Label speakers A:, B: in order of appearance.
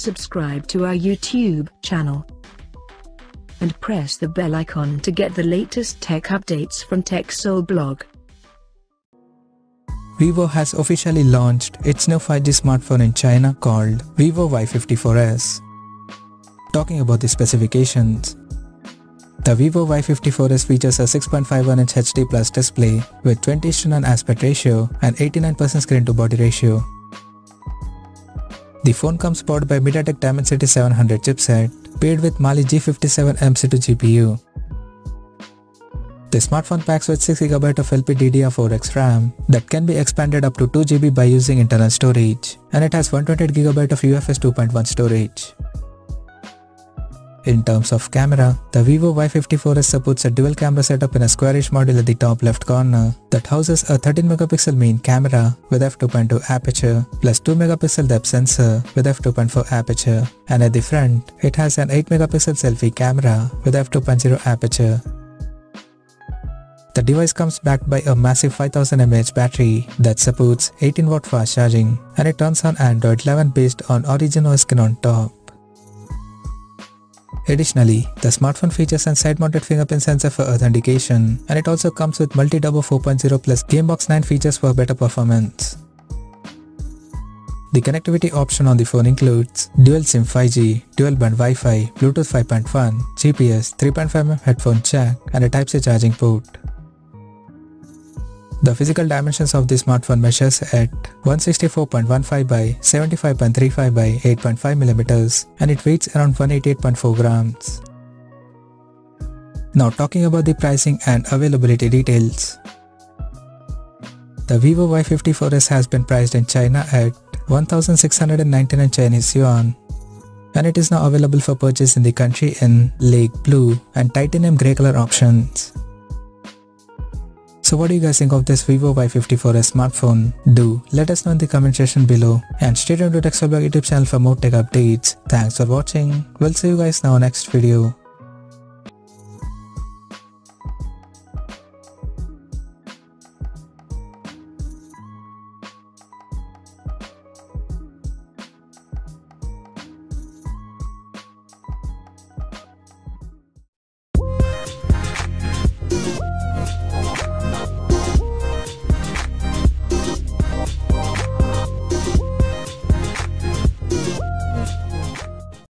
A: subscribe to our YouTube channel and press the bell icon to get the latest tech updates from TechSole Blog.
B: Vivo has officially launched its new 5G smartphone in China called Vivo Y54s. Talking about the specifications, the Vivo Y54s features a 6.51-inch HD Plus display with 20:9 aspect ratio and 89% screen to body ratio. The phone comes powered by MediaTek Dimensity 700 chipset paired with Mali G57 MC2 GPU. The smartphone packs with 6GB of LPDDR4X RAM that can be expanded up to 2GB by using internal storage, and it has 128GB of UFS 2.1 storage. In terms of camera, the Vivo Y54s supports a dual camera setup in a squarish module at the top left corner that houses a 13MP main camera with f2.2 aperture plus 2MP depth sensor with f2.4 aperture, and at the front, it has an 8MP selfie camera with f2.0 aperture. The device comes backed by a massive 5000 mAh battery that supports 18W fast charging, and it runs on Android 11 based on Origin OS skin on top. Additionally, the smartphone features a side-mounted fingerprint sensor for authentication, and it also comes with multi-turbo 4.0 plus Gamebox 9 features for better performance. The connectivity option on the phone includes dual SIM 5G, dual band Wi-Fi, Bluetooth 5.1, GPS, 3.5mm headphone jack, and a Type-C charging port. The physical dimensions of the smartphone measures at 164.15 by 75.35 by 8.5mm, and it weighs around 188.4 grams. Now talking about the pricing and availability details. The Vivo Y54s has been priced in China at 1,699 Chinese yuan, and it is now available for purchase in the country in lake blue and titanium grey color options. So what do you guys think of this Vivo Y54s smartphone? Do let us know in the comment section below, and stay tuned to TechSole Blog YouTube channel for more tech updates. Thanks for watching. We'll see you guys now next video.